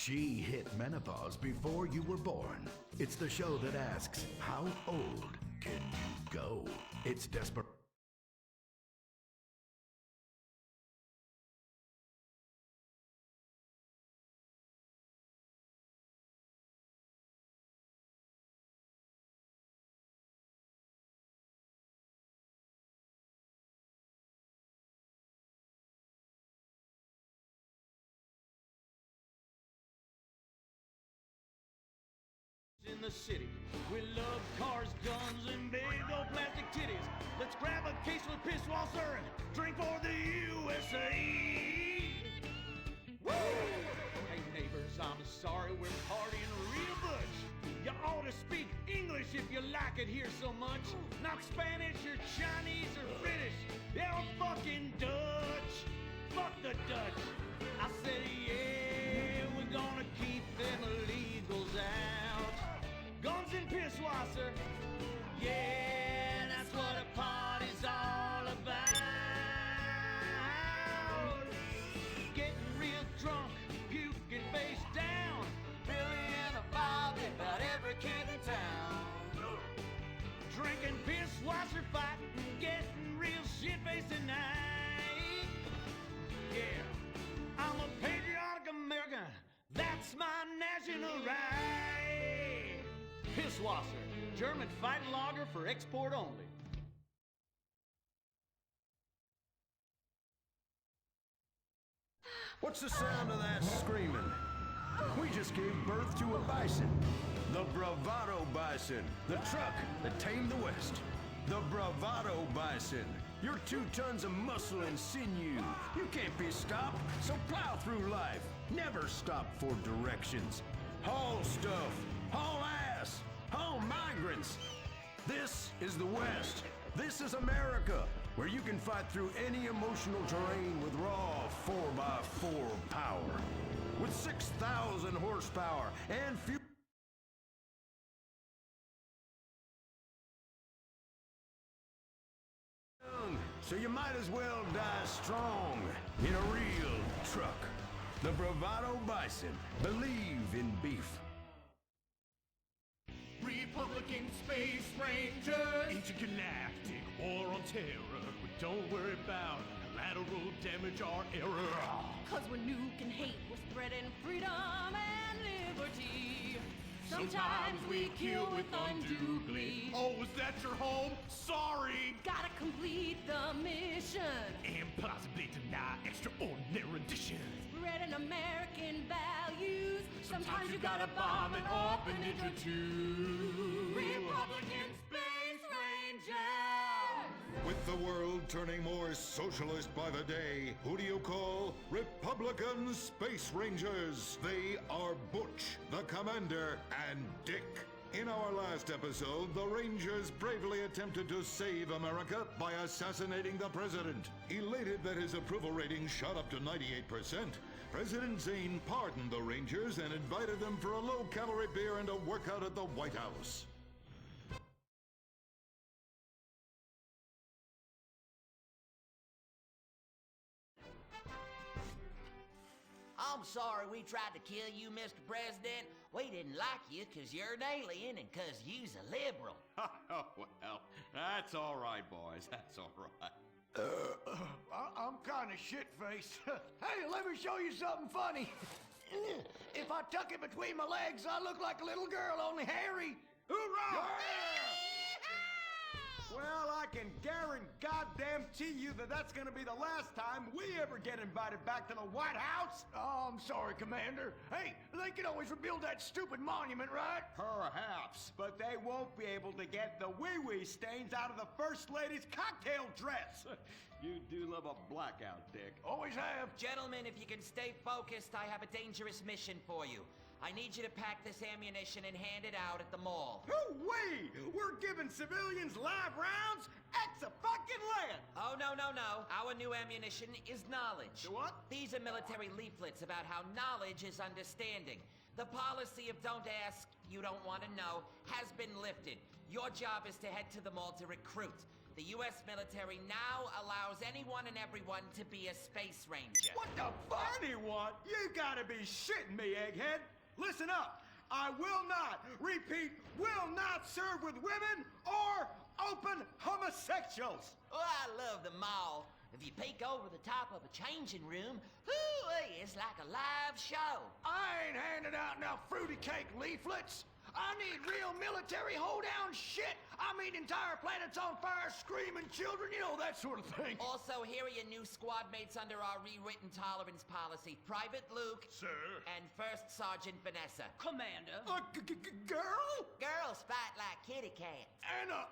She hit menopause before you were born. It's the show that asks, how old can you go? It's desperate. In the city, we love cars, guns, and big old plastic titties. Let's grab a case of Pisswasser and drink for the USA. Woo! Hey neighbors, I'm sorry, we're partying real much. You ought to speak English if you like it here so much. Not Spanish or Chinese or British. They're fucking Dutch. Fuck the Dutch. I said, yeah, we're gonna keep them illegals out. Guns and Pisswasser. Yeah, that's what a party's all about. Getting real drunk, puking face down. Billy and a Bobby, about every kid in town. Drinking Pisswasser, fighting, getting real shit-faced tonight. Yeah, I'm a patriotic American. That's my national right. Pisswasser, German fighting lager for export only. What's the sound of that screaming? We just gave birth to a bison. The Bravado Bison. The truck that tamed the West. The Bravado Bison. You're 2 tons of muscle and sinew. You can't be stopped, so plow through life. Never stop for directions. Haul stuff. Haul ass. Haul migrants. This is the West. This is America, where you can fight through any emotional terrain with raw 4x4 power. With 6,000 horsepower and fuel. So you might as well die strong in a real truck. The Bravado Bison. Believe in beef. Republican Space Rangers, intergalactic war on terror. But don't worry about collateral damage or error. Cause we're nuking hate, we're spreading freedom and liberty. Sometimes we kill with undue glee. Oh, was that your home? Sorry! Gotta complete the mission. And possibly deny extraordinary additions. Spreading American values. Sometimes you gotta bomb an orphanage or two. Republican Space Rangers! With the world turning more socialist by the day, who do you call Republican Space Rangers? They are Butch, the Commander, and Dick. In our last episode, the Rangers bravely attempted to save America by assassinating the president. Elated that his approval rating shot up to 98%, President Zane pardoned the Rangers and invited them for a low-calorie beer and a workout at the White House. I'm sorry we tried to kill you, Mr. President. We didn't like you 'cause you're an alien and 'cause you's a liberal. Oh, well, that's all right, boys. That's all right. I'm kind of shit-faced. Hey, let me show you something funny. If I tuck it between my legs, I look like a little girl, only hairy. Hoorah! Well, I can guarantee you that that's gonna be the last time we ever get invited back to the White House. Oh, I'm sorry, Commander. Hey, they can always rebuild that stupid monument, right? Perhaps, but they won't be able to get the wee-wee stains out of the First Lady's cocktail dress. You do love a blackout, Dick. Always have. Gentlemen, if you can stay focused, I have a dangerous mission for you. I need you to pack this ammunition and hand it out at the mall. Hoo-wee! We're giving civilians live rounds? Ex-a-fucking-land! Oh, no. Our new ammunition is knowledge. What? These are military leaflets about how knowledge is understanding. The policy of don't ask, you don't want to know, has been lifted. Your job is to head to the mall to recruit. The U.S. military now allows anyone and everyone to be a space ranger. What the fuck? Anyone? You gotta be shitting me, egghead. Listen up. I will not, repeat, will not serve with women or open homosexuals. Oh, I love the mall. If you peek over the top of a changing room, hoo-wee, it's like a live show. I ain't handing out no fruity cake leaflets. I need real military hold-down shit. I mean entire planets on fire, screaming children, you know, that sort of thing. Also, here are your new squad mates under our rewritten tolerance policy. Private Luke. Sir. And First Sergeant Vanessa. Commander. A girl? Girls fight like kitty cats. And a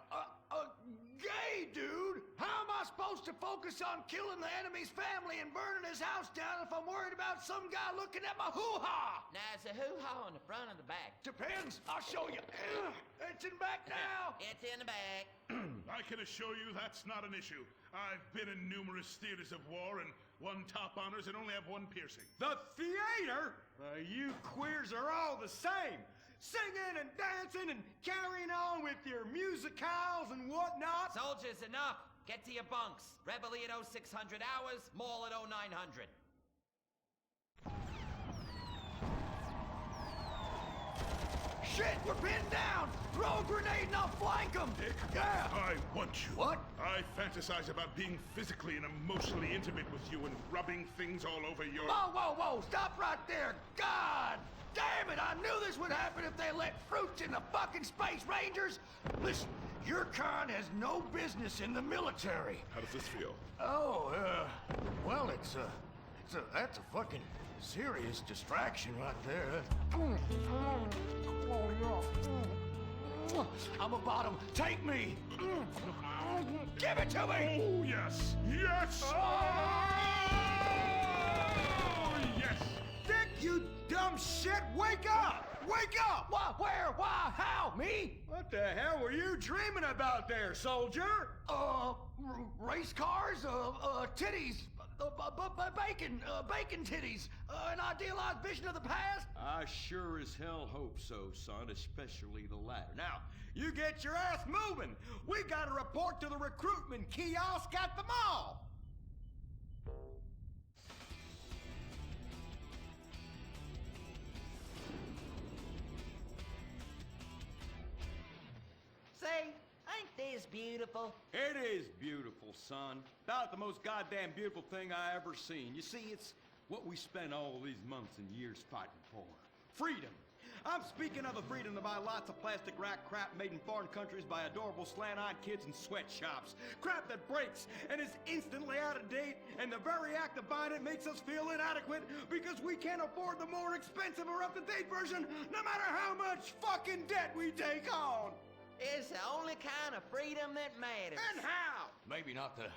gay dude? How am I supposed to focus on killing the enemy's family and burning his house down if I'm worried about some guy looking at my hoo-ha? Now, is the hoo-ha on the front or the back? Depends. I'll show you. It's in back now. It's in the bag. I can assure you that's not an issue. I've been in numerous theaters of war and won top honors and only have one piercing. The theater? You queers are all the same. Singing and dancing and carrying on with your musicals and whatnot. Soldiers, enough. Get to your bunks. Reveille at 0600 hours, Maul at 0900. Shit, we're pinned down! Throw a grenade and I'll flank them! Dick, Yeah! I want you. What? I fantasize about being physically and emotionally intimate with you and rubbing things all over your... Whoa, whoa, whoa! Stop right there! God damn it! I knew this would happen if they let fruits in the fucking Space Rangers! Listen, your kind has no business in the military. How does this feel? Oh, well, that's a fucking serious distraction right there. I'm a bottom. Take me! Give it to me! Oh, yes! Yes! Oh, yes! Dick, you dumb shit! Wake up! Wake up! Why, where, why, how? Me? What the hell were you dreaming about there, soldier? Race cars, titties, bacon titties, an idealized vision of the past? I sure as hell hope so, son, especially the latter. Now, you get your ass moving. We gotta report to the recruitment kiosk at the mall. Say, ain't this beautiful? It is beautiful, son. About the most goddamn beautiful thing I ever seen. You see, it's what we spent all these months and years fighting for. Freedom. I'm speaking of the freedom to buy lots of plastic rack crap made in foreign countries by adorable slant-eyed kids in sweatshops. Crap that breaks and is instantly out of date, and the very act of buying it makes us feel inadequate because we can't afford the more expensive or up-to-date version no matter how much fucking debt we take on. It's the only kind of freedom that matters. And how? Maybe not the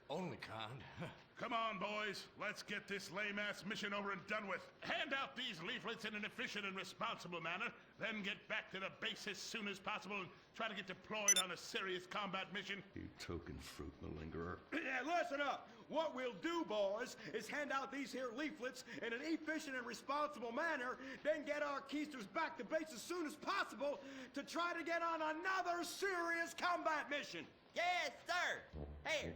only kind. Come on, boys. Let's get this lame-ass mission over and done with. Hand out these leaflets in an efficient and responsible manner, then get back to the base as soon as possible and try to get deployed on a serious combat mission. You token fruit malingerer. Yeah, listen up. What we'll do, boys, is hand out these here leaflets in an efficient and responsible manner, then get our keisters back to base as soon as possible to try to get on another serious combat mission. Yes, sir. Here,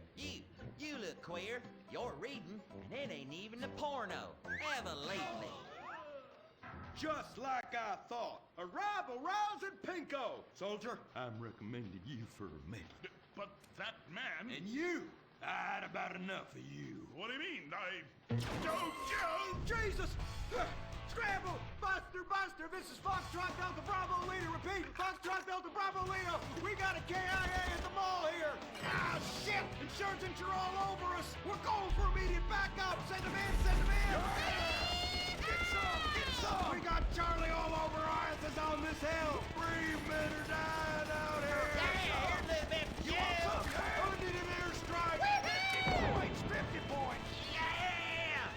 you look queer. You're reading, and it ain't even a porno. Have a lately. Just like I thought. Arrival rounds at Pinko. Soldier, I'm recommending you for a medal. But that man... and you. I had about enough of you. What do you mean? Don't you... Jesus! Scramble! Buster! This is Foxtrot Delta Bravo Leader. Repeat, Foxtrot Delta Bravo Leader. We got a KIA at the mall here. Ah, shit! Insurgents are all over us. We're going for immediate backup. Send them in! Get some! We got Charlie all over our asses on this hill. Free men are dying out here. Here, little bit. You want some? I need an airstrike. 50 points. Yeah!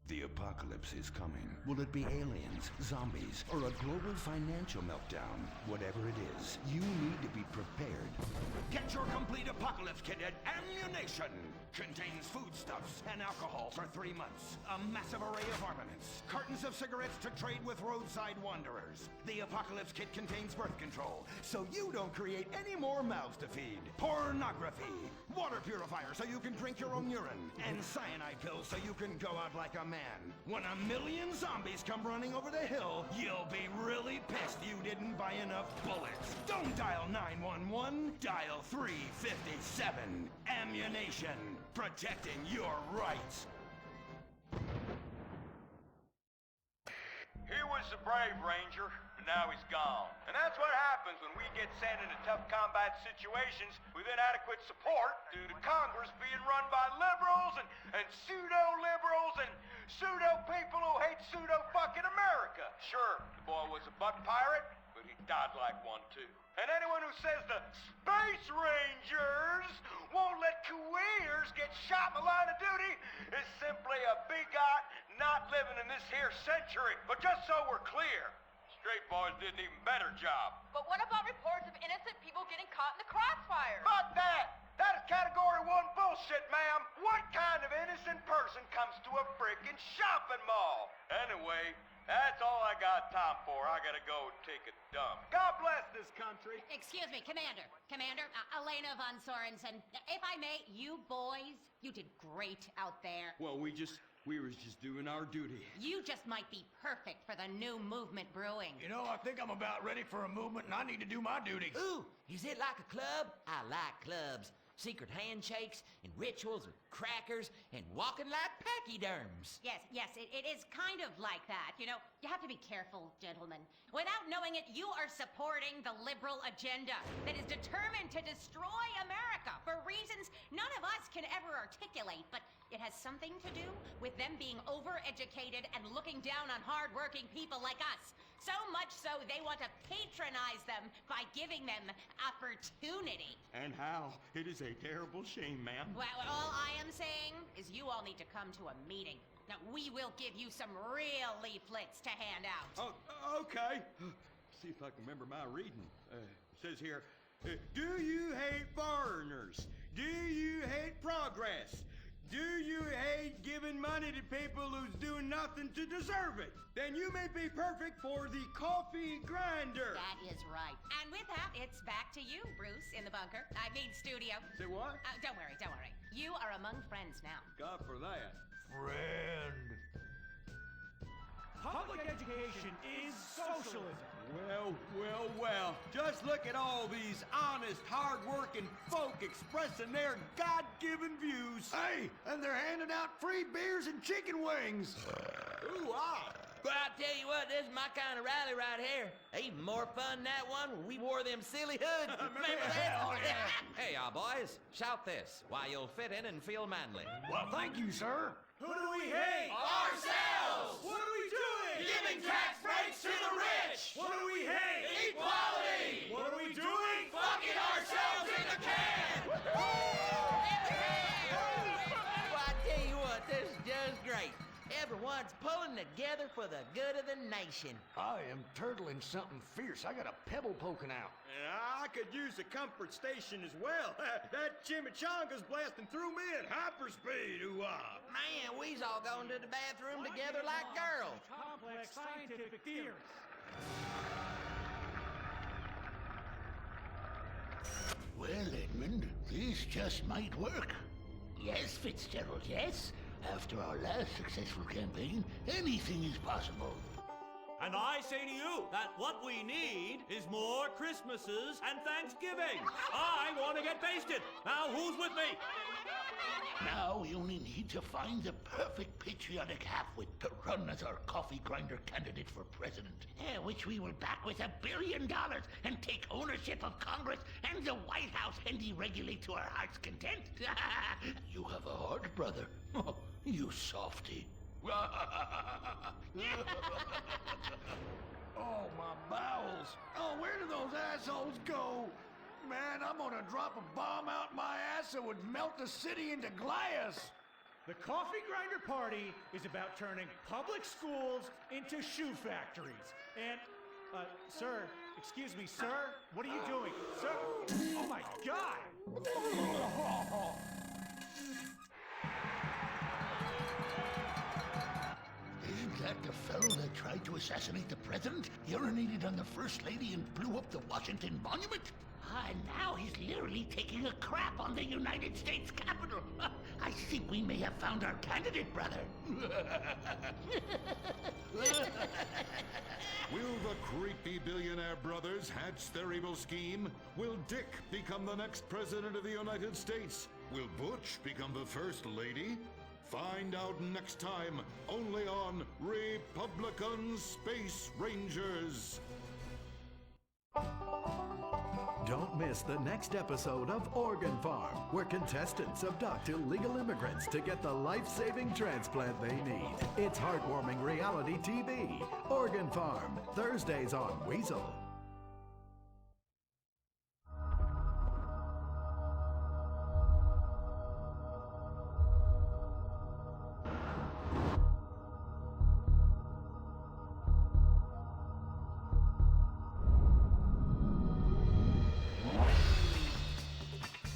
The apocalypse is coming. Will it be aliens, zombies, or a global financial meltdown? Whatever it is, you need to be prepared. Get your complete apocalypse kit at Ammunition. Contains foodstuffs and alcohol for 3 months. A massive array of armaments. Cartons of cigarettes to trade with roadside wanderers. The Apocalypse Kit contains birth control, so you don't create any more mouths to feed. Pornography. Water purifier so you can drink your own urine. And cyanide pills so you can go out like a man. When 1,000,000 zombies come running over the hill, you'll be really pissed you didn't buy enough bullets. Don't dial 911, dial 357. Ammunition. Protecting your rights. He was the brave ranger, but now he's gone. And that's what happens when we get sent into tough combat situations with inadequate support due to Congress being run by liberals and pseudo-liberals and pseudo-people who hate pseudo-fucking America. Sure, the boy was a butt pirate, but he died like one too. And anyone who says the Space Rangers won't let Kuwaiters get shot in the line of duty is simply a bigot not living in this here century. But just so we're clear, Straight Boys did an even better job. But what about reports of innocent people getting caught in the crossfire? Fuck that! That is Category 1 bullshit, ma'am. What kind of innocent person comes to a frickin' shopping mall? Anyway, that's all I got time for. I gotta go take a dump. God bless this country. Excuse me, Commander. Commander, Elena von Sorensen. If I may, you boys, you did great out there. Well, we was just doing our duty. You just might be perfect for the new movement brewing. You know, I think I'm about ready for a movement and I need to do my duty. Ooh, is it like a club? I like clubs. Secret handshakes and rituals with crackers and walking like pachyderms. Yes, it is kind of like that. You know, you have to be careful, gentlemen. Without knowing it, you are supporting the liberal agenda that is determined to destroy America for reasons none of us can ever articulate, but it has something to do with them being overeducated and looking down on hard-working people like us. So much so they want to patronize them by giving them opportunity. And how? It is a terrible shame, ma'am. Well, all I am saying is you all need to come to a meeting. Now, we will give you some real leaflets to hand out. Oh, okay. See if I can remember my reading. It says here, do you hate foreigners? Do you hate progress? Do you hate giving money to people who's doing nothing to deserve it? Then you may be perfect for the coffee grinder. That is right. And with that, it's back to you, Bruce, in the bunker. I mean, studio. Say what? Don't worry. You are among friends now. God for that. Friend. Public education is socialism. Well. Just look at all these honest, hard-working folk expressing their God-given views. Hey, and they're handing out free beers and chicken wings. Ooh, ah. But I tell you what, this is my kind of rally right here. Even more fun than that one where we wore them silly hoods. Remember that? Hell yeah. Hey, y'all boys, shout this while you'll fit in and feel manly. Well, thank you, sir. Who do we hate? Ourselves! What are we doing? Giving tax breaks to the rich! What do we hate? Equality! What are we doing? Fucking ourselves in the can! Well, I tell you what, this is just great. Everyone's pulling together for the good of the nation. I am turtling something fierce. I got a pebble poking out. I could use a comfort station as well. That chimichanga's blasting through me at hyperspeed. Ooh-ah. Man, we's all going to the bathroom together like girls. Complex scientific theories. Well, Edmund, this just might work. Yes, Fitzgerald, yes. After our last successful campaign, anything is possible. And I say to you that what we need is more Christmases and Thanksgiving. I want to get basted. Now, who's with me? Now we only need to find the perfect patriotic halfwit to run as our coffee grinder candidate for president. Which we will back with $1 billion and take ownership of Congress and the White House and deregulate to our heart's content. You have a heart, brother. Oh, you softy. Oh, my bowels. Oh, where do those assholes go? Man, I'm gonna drop a bomb out my ass that would melt the city into glass. The Coffee Grinder Party is about turning public schools into shoe factories. And, sir, excuse me, sir, what are you doing? Sir, oh my God! that the fellow that tried to assassinate the president urinated on the First Lady and blew up the Washington Monument? And now he's literally taking a crap on the United States Capitol. I think we may have found our candidate, brother. Will the creepy billionaire brothers hatch their evil scheme? Will Dick become the next president of the United States? Will Butch become the First Lady? Find out next time, only on Republican Space Rangers. Don't miss the next episode of Organ Farm, where contestants abduct illegal immigrants to get the life-saving transplant they need. It's heartwarming reality TV. Organ Farm, Thursdays on Weasel.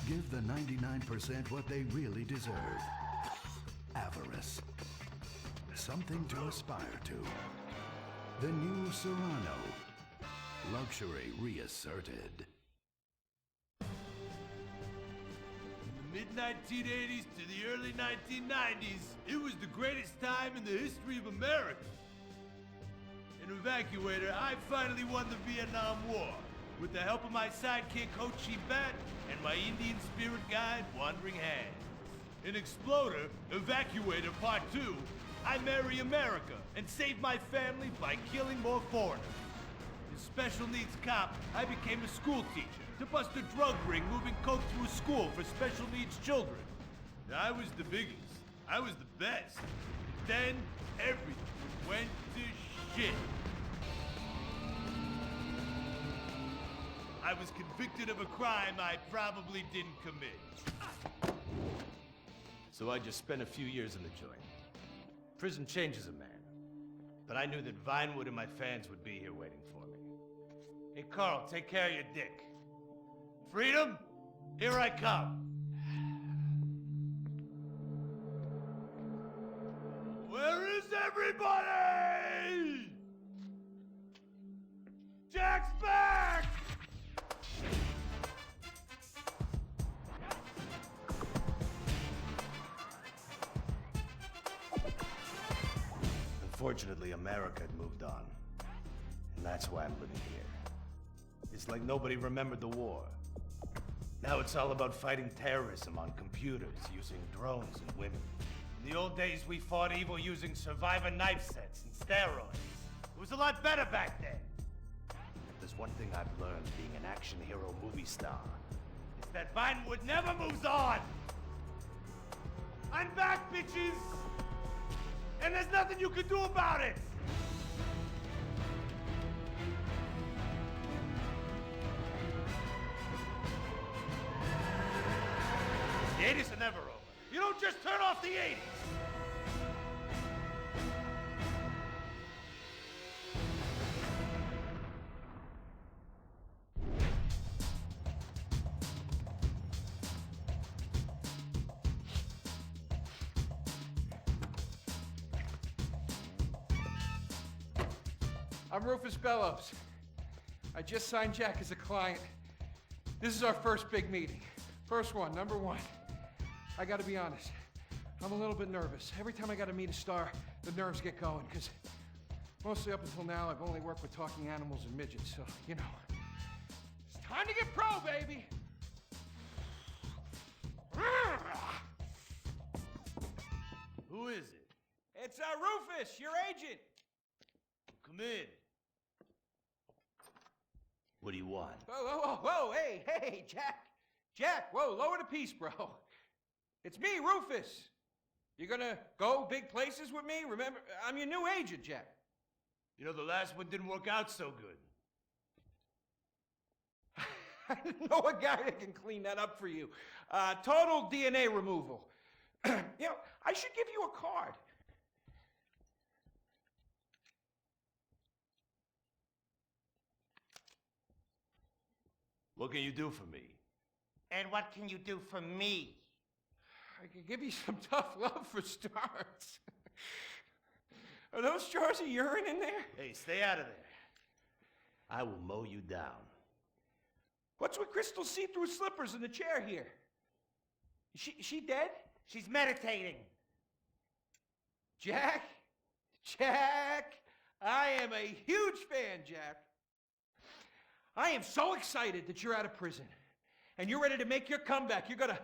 Give the 99% what they really deserve. Avarice. Something to aspire to. The new Serrano. Luxury reasserted. Mid-1980s to the early 1990s, it was the greatest time in the history of America. An evacuator, I finally won the Vietnam War with the help of my sidekick Ho Chi Bat and my Indian spirit guide Wandering Hand. An exploder, evacuator part 2, I marry America and save my family by killing more foreigners. As special needs cop, I became a school teacher to bust a drug ring moving coke through a school for special needs children. I was the biggest. I was the best. Then everything went to shit. I was convicted of a crime I probably didn't commit. So I just spent a few years in the joint. Prison changes a man. But I knew that Vinewood and my fans would be here waiting for me. Hey, Carl, take care of your dick. Freedom, here I come. Where is everybody? Jack's back! Unfortunately, America had moved on. And that's why I'm living here. It's like nobody remembered the war. Now it's all about fighting terrorism on computers, using drones and women. In the old days, we fought evil using survivor knife sets and steroids. It was a lot better back then. If there's one thing I've learned being an action hero movie star, it's that Vinewood never moves on! I'm back, bitches! And there's nothing you can do about it! The 80s are never over. You don't just turn off the 80s! I'm Rufus Bellows. I just signed Jack as a client. This is our first big meeting. First one, number one. I gotta be honest, I'm a little bit nervous. Every time I gotta meet a star, the nerves get going, because mostly up until now, I've only worked with talking animals and midgets, so, you know. It's time to get pro, baby! Who is it? It's Rufus, your agent. Come in. What do you want? Whoa, hey, Jack, whoa, lower the piece, bro. It's me, Rufus. You gonna go big places with me? Remember, I'm your new agent, Jack. You know, the last one didn't work out so good. I know a guy that can clean that up for you. Total DNA removal. You know, I should give you a card. What can you do for me? And what can you do for me? I can give you some tough love for starts. Are those jars of urine in there? Hey, stay out of there. I will mow you down. What's with Crystal's see-through slippers in the chair here? Is she dead? She's meditating. Jack, I am a huge fan, Jack. I am so excited that you're out of prison and you're ready to make your comeback. You're gonna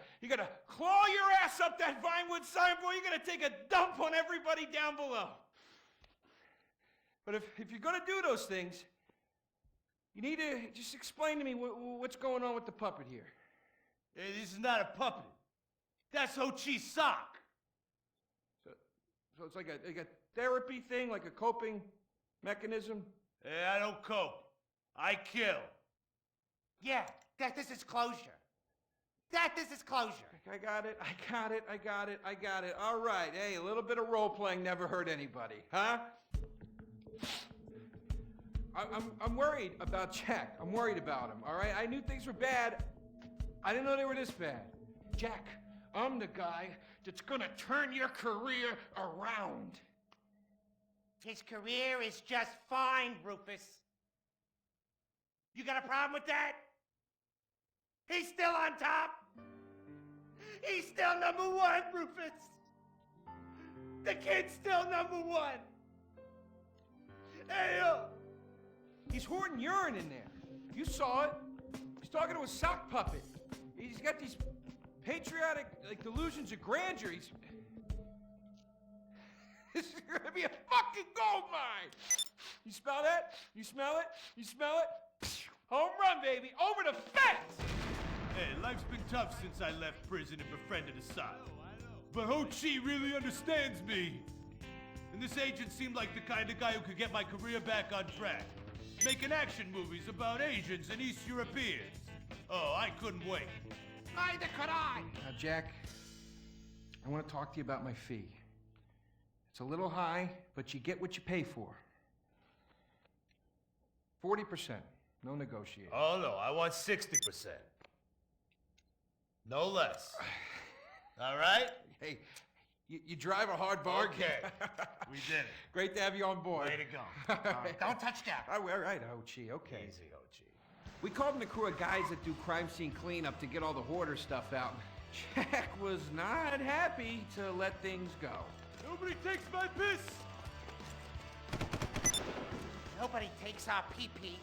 claw your ass up that Vinewood signboard. You're gonna take a dump on everybody down below. But if you're gonna do those things, you need to just explain to me what's going on with the puppet here. Hey, this is not a puppet. That's Ho Chi's sock. So it's like a therapy thing, like a coping mechanism? Hey, I don't cope. I kill. Yeah, this is closure. This is closure. I got it. All right, hey, a little bit of role-playing never hurt anybody, huh? I'm worried about Jack. I'm worried about him, all right? I knew things were bad. I didn't know they were this bad. Jack, I'm the guy that's gonna turn your career around. His career is just fine, Rufus. You got a problem with that? He's still on top. He's still number one, Rufus. The kid's still number one. Hey, He's hoarding urine in there. You saw it. He's talking to a sock puppet. He's got these patriotic, delusions of grandeur. This is gonna be a fucking gold mine. You smell that? You smell it? You smell it? Home run, baby. Over the fence. Hey, life's been tough since I left prison and befriended Assad. But Ho Chi really understands me. And this agent seemed like the kind of guy who could get my career back on track. Making action movies about Asians and East Europeans. Oh, I couldn't wait. Neither could I. Now, Jack, I want to talk to you about my fee. It's a little high, but you get what you pay for. 40%. No negotiation. Oh, no, I want 60%. No less. All right? Hey, you drive a hard bargain. Okay. We did it. Great to have you on board. Way to go. Don't touch that. All right, Ho-Chi, okay. Easy, Ho Chi. We called in the crew of guys that do crime scene cleanup to get all the hoarder stuff out. Jack was not happy to let things go. Nobody takes my piss! Nobody takes our pee-pee.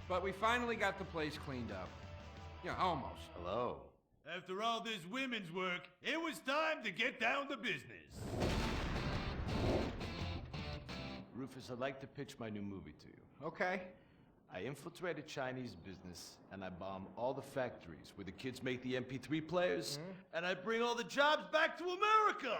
But we finally got the place cleaned up. Yeah, almost. Hello. After all this women's work, it was time to get down to business. Rufus, I'd like to pitch my new movie to you. Okay. I infiltrate a Chinese business, and I bomb all the factories where the kids make the MP3 players. And I bring all the jobs back to America!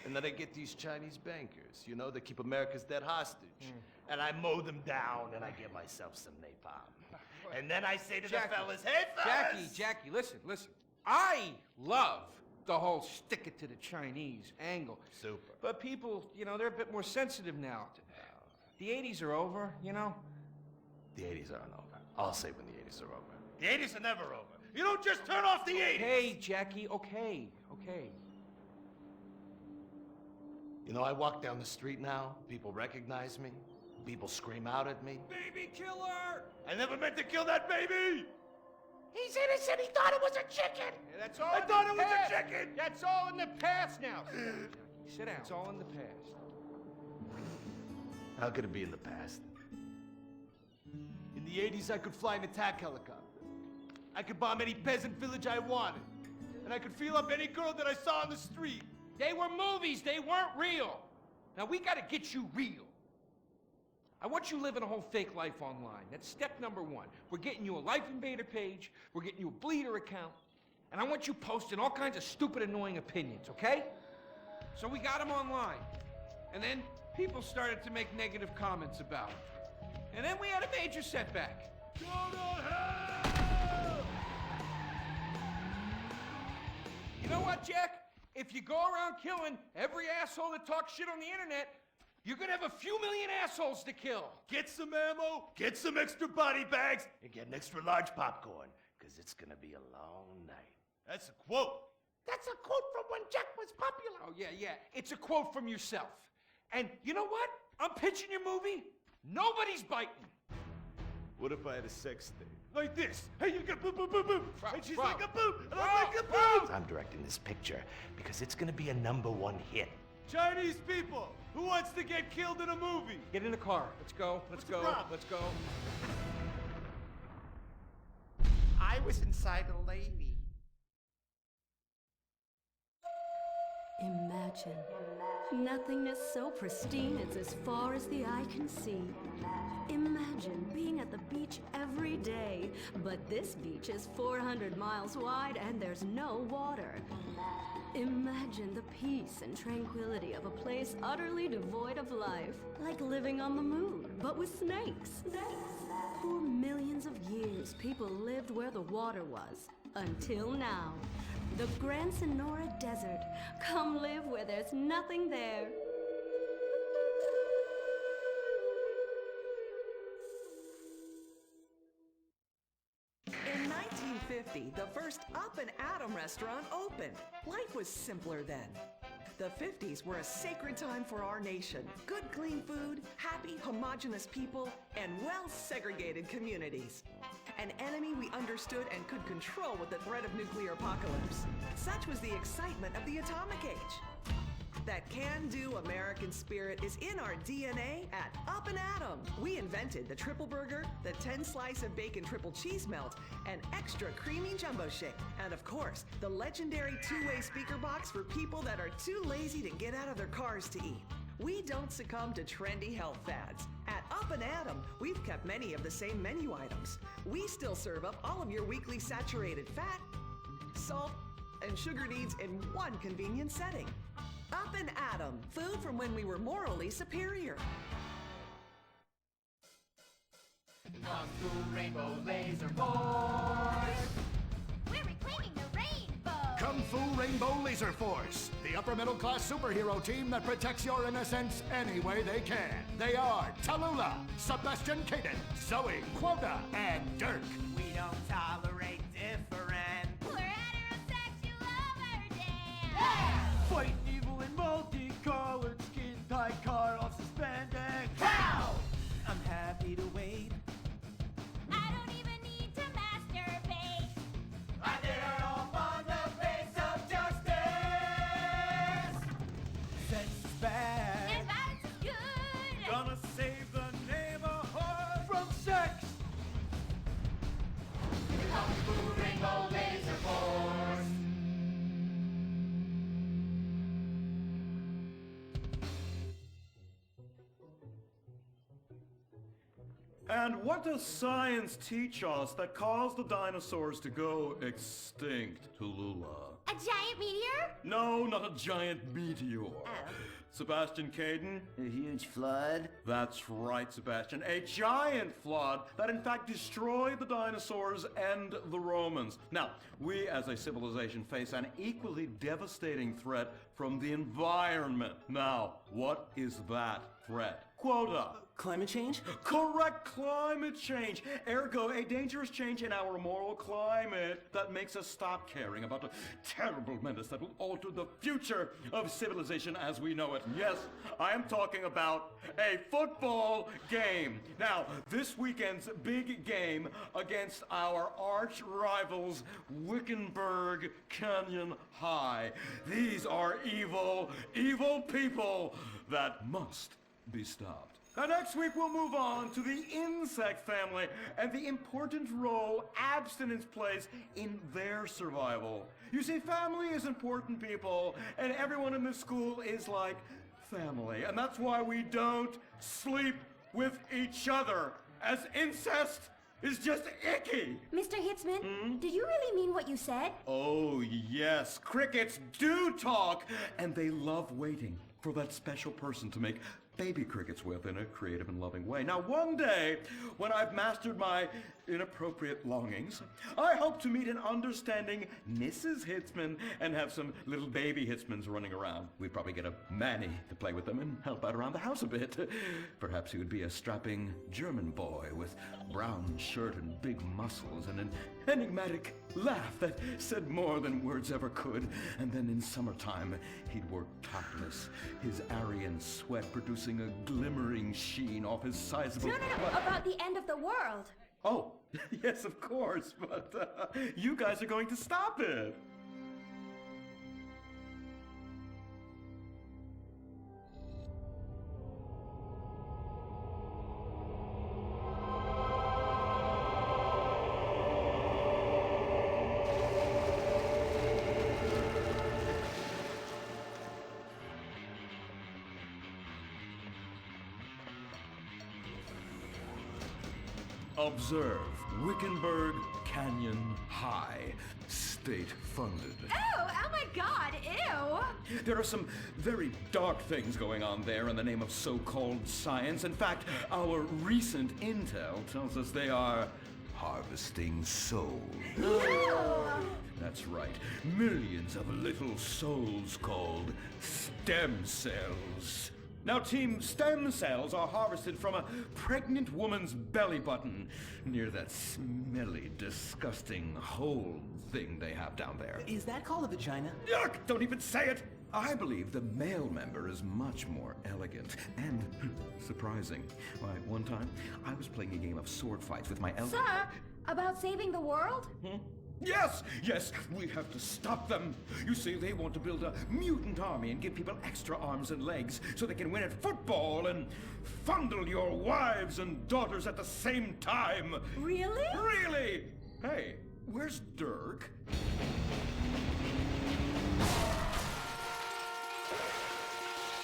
And then I get these Chinese bankers, you know, that keep America's debt hostage. And I mow them down, and I get myself some napalm. And then I say to the fellas, hey, fellas! Jackie, listen. I love the whole stick it to the Chinese angle. Super. But people, they're a bit more sensitive now. The 80s are over, The 80s aren't over. I'll say when the 80s are over. The 80s are never over. You don't just turn off the 80s! Hey, Jackie, okay. You know, I walk down the street now, people recognize me, people scream out at me. Baby killer! I never meant to kill that baby! He's innocent. He thought it was a chicken. Yeah, that's all. I thought it was a chicken! That's all in the past now. Sit down. It's all in the past. How could it be in the past? In the 80s, I could fly an attack helicopter. I could bomb any peasant village I wanted. And I could feel up any girl that I saw on the street. They were movies. They weren't real. Now, we got to get you real. I want you living a whole fake life online. That's step number one. We're getting you a Life Invader page. We're getting you a Bleeder account. And I want you posting all kinds of stupid, annoying opinions, okay? So we got them online. And then people started to make negative comments about it. And then we had a major setback. Go to hell! You know what, Jack? If you go around killing every asshole that talks shit on the internet, you're gonna have a few million assholes to kill. Get some ammo, get some extra body bags, and get an extra large popcorn, because it's gonna be a long night. That's a quote. That's a quote from when Jack was popular. Oh, yeah. It's a quote from yourself. And you know what? I'm pitching your movie. Nobody's biting. What if I had a sex tape? Like this. Hey, you got boop, boop, boop, boop. And she's Bro. like a boop, and I'm like a boop. I'm directing this picture because it's gonna be a #1 hit. Chinese people, who wants to get killed in a movie? Get in the car. Let's go. Let's go. problem? Let's go. I was inside a lady. Imagine nothingness so pristine it's as far as the eye can see. Imagine being at the beach every day, but this beach is 400 miles wide and there's no water. Imagine the peace and tranquility of a place utterly devoid of life, like living on the moon, but with snakes. For millions of years, people lived where the water was, until now. The Gran Sonora Desert. Come live where there's nothing there. In 1950, the first Up and Atom restaurant opened. Life was simpler then. The 50s were a sacred time for our nation. Good, clean food, happy, homogenous people, and well-segregated communities. An enemy we understood and could control with the threat of nuclear apocalypse. Such was the excitement of the atomic age. That can-do American spirit is in our DNA at Up and Atom. We invented the triple burger, the 10-slice of bacon triple cheese melt, and extra creamy jumbo shake. And of course, the legendary two-way speaker box for people that are too lazy to get out of their cars to eat. We don't succumb to trendy health fads. At Up and Atom, we've kept many of the same menu items. We still serve up all of your weekly saturated fat, salt, and sugar needs in one convenient setting. Up and Atom, food from when we were morally superior. Kung Fu Rainbow Laser Force! We're reclaiming the rainbow! Kung Fu Rainbow Laser Force, the upper middle class superhero team that protects your innocence any way they can. They are Tallulah, Sebastian Caden, Zoe, Quota, and Dirk. We don't tolerate different. We're heterosexual overdance! Fighting evil in multicolored skin tight car on suspended. Pow! I'm happy to wait. I don't even need to masturbate. I did it all on the face of justice! Sex is bad. And violence is good! Gonna save the neighborhood from sex! Kung Fu Rainbow Laser Force! And what does science teach us that caused the dinosaurs to go extinct, Tallulah? A giant meteor? No, not a giant meteor. Sebastian Caden? A huge flood? That's right, Sebastian. A giant flood that in fact destroyed the dinosaurs and the Romans. Now, we as a civilization face an equally devastating threat from the environment. Now, what is that threat? Quota. Climate change? Correct, climate change. Ergo, a dangerous change in our moral climate that makes us stop caring about the terrible menace that will alter the future of civilization as we know it. Yes, I am talking about a football game. Now, this weekend's big game against our arch rivals, Wickenburg Canyon High. These are evil, evil people that must be stopped. Now, next week we'll move on to the insect family and the important role abstinence plays in their survival. You see, family is important, people, and everyone in this school is like family. And that's why we don't sleep with each other, as incest is just icky. Mr. Hitzman, did you really mean what you said? Oh, yes. Crickets do talk, and they love waiting for that special person to make baby crickets with in a creative and loving way. Now, one day, when I've mastered my inappropriate longings, I hope to meet an understanding Mrs. Hitzman and have some little baby Hitzmans running around. We'd probably get a Manny to play with them and help out around the house a bit. Perhaps he would be a strapping German boy with brown shirt and big muscles and an enigmatic laugh that said more than words ever could. And then in summertime, he'd work topless, his Aryan sweat producing a glimmering sheen off his sizable... No, about the end of the world. Oh, yes, of course, but you guys are going to stop it. Observe Wickenburg Canyon High, state-funded. Oh my God, ew! There are some very dark things going on there in the name of so-called science. In fact, our recent intel tells us they are harvesting souls. That's right. Millions of little souls called stem cells. Now, Team, stem cells are harvested from a pregnant woman's belly button near that smelly, disgusting hole thing they have down there. Is that called a vagina? Yuck! Don't even say it! I believe the male member is much more elegant and surprising. Why, one time, I was playing a game of sword fights with my Sir, about saving the world? Yes, we have to stop them. You see, they want to build a mutant army and give people extra arms and legs so they can win at football and fondle your wives and daughters at the same time. Really? Really! Hey, where's Dirk?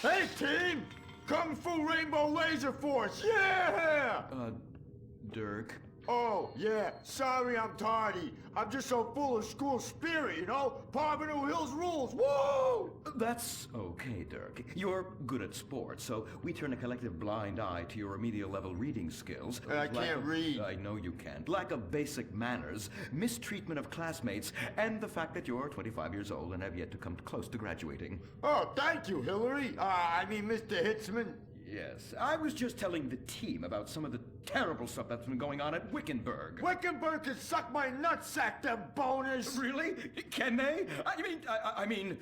Hey, team! Kung Fu Rainbow Laser Force, yeah! Dirk? Oh, yeah, sorry I'm tardy. I'm just so full of school spirit, you know? Parvenu Hills rules, woo! That's okay, Dirk. You're good at sports, so we turn a collective blind eye to your remedial level reading skills. I can't read. I know you can't. Lack of basic manners, mistreatment of classmates, and the fact that you're 25 years old and have yet to come close to graduating. Oh, thank you, Hillary. Mr. Hitzman. Yes, I was just telling the team about some of the terrible stuff that's been going on at Wickenburg. Wickenburg can suck my nutsack, them boners! Really? Can they? I mean,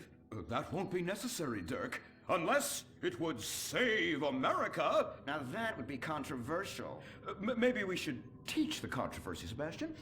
that won't be necessary, Dirk. Unless it would save America. Now that would be controversial. Maybe we should teach the controversy, Sebastian.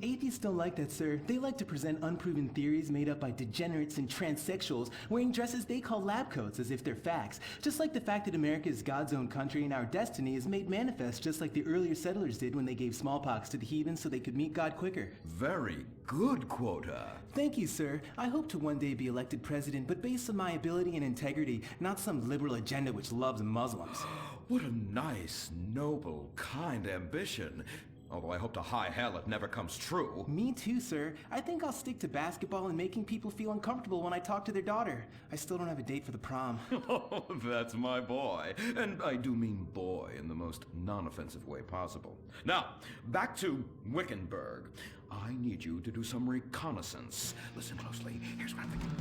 Atheists don't like that, sir. They like to present unproven theories made up by degenerates and transsexuals wearing dresses they call lab coats as if they're facts. Just like the fact that America is God's own country and our destiny is made manifest just like the earlier settlers did when they gave smallpox to the heathens so they could meet God quicker. Very good, Quota. Thank you, sir. I hope to one day be elected president, but based on my ability and integrity, not some liberal agenda which loves Muslims. What a nice, noble, kind ambition. Although I hope to high hell it never comes true. Me too, sir. I think I'll stick to basketball and making people feel uncomfortable when I talk to their daughter. I still don't have a date for the prom. Oh, that's my boy. And I do mean boy in the most non-offensive way possible. Now, back to Wickenburg. I need you to do some reconnaissance. Listen closely. Here's what I'm thinking.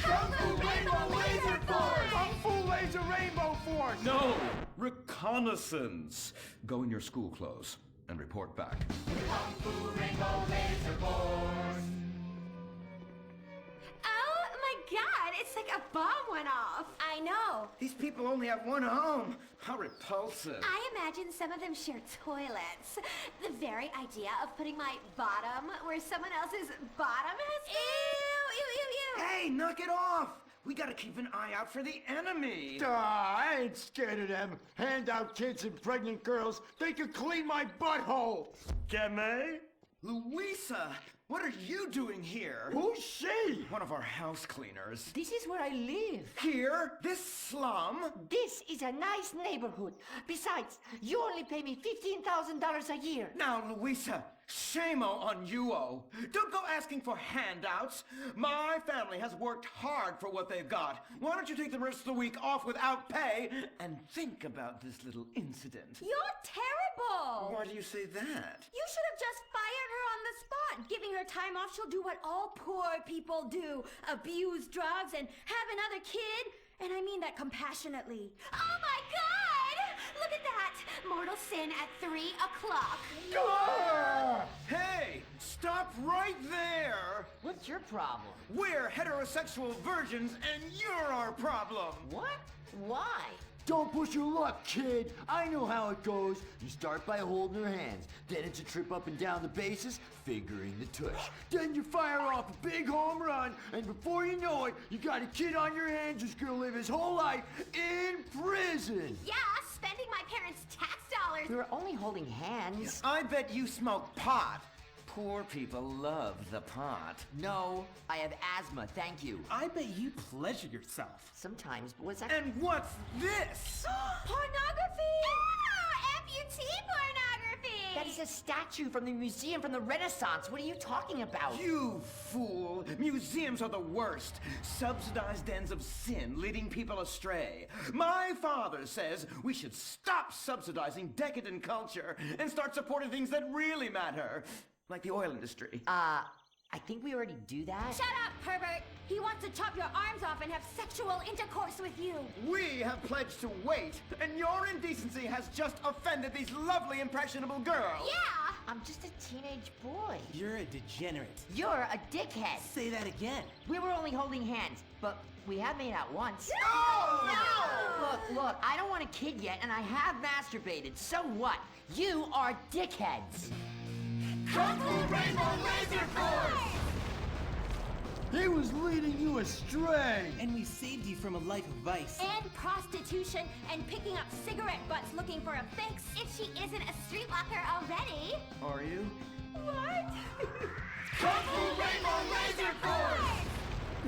Kung Fu Rainbow Laser Force! Kung Fu Laser Rainbow Force! No! Reconnaissance! Go in your school clothes and report back. Kung Fu Rainbow Laser Force! Oh my God, it's like a bomb went off. I know. These people only have one home. How repulsive. I imagine some of them share toilets. The very idea of putting my bottom where someone else's bottom has been. Ew. Hey, knock it off! We gotta keep an eye out for the enemy. I ain't scared of them. Handout kids and pregnant girls. They can clean my butthole. Can they? Louisa, what are you doing here? Who's she? One of our house cleaners. This is where I live. Here? This slum? This is a nice neighborhood. Besides, you only pay me $15,000 a year. Now, Louisa, Shame-o on you-o. Don't go asking for handouts. My family has worked hard for what they've got. Why don't you take the rest of the week off without pay and think about this little incident? You're terrible! Why do you say that? You should have just fired her on the spot. Giving her time off, she'll do what all poor people do. Abuse drugs and have another kid. And I mean that compassionately. Oh my God! Look at that! Mortal sin at 3 o'clock. Hey, stop right there! What's your problem? We're heterosexual virgins and you're our problem! What? Why? Don't push your luck, kid. I know how it goes. You start by holding her hands. Then it's a trip up and down the bases, fingering the tush. Then you fire off a big home run, and before you know it, you got a kid on your hands who's gonna live his whole life in prison. Yeah, spending my parents' tax dollars. We were only holding hands. I bet you smoke pot. Poor people love the pot. No, I have asthma, thank you. I bet you pleasure yourself. Sometimes, but what's that? And what's this? Pornography! Amputee pornography! That is a statue from the museum from the Renaissance. What are you talking about? You fool! Museums are the worst. Subsidized dens of sin leading people astray. My father says we should stop subsidizing decadent culture and start supporting things that really matter. Like the oil industry. I think we already do that. Shut up, Herbert! He wants to chop your arms off and have sexual intercourse with you. We have pledged to wait, and your indecency has just offended these lovely, impressionable girls. Yeah! I'm just a teenage boy. You're a degenerate. You're a dickhead. Say that again. We were only holding hands, but we have made out once. No! Look, I don't want a kid yet, and I have masturbated. So what? You are dickheads. Kung Fu Rainbow Laser Force! He was leading you astray. And we saved you from a life of vice. And prostitution and picking up cigarette butts looking for a fix if she isn't a streetwalker already. Are you? What? Kung Fu Rainbow Laser Force!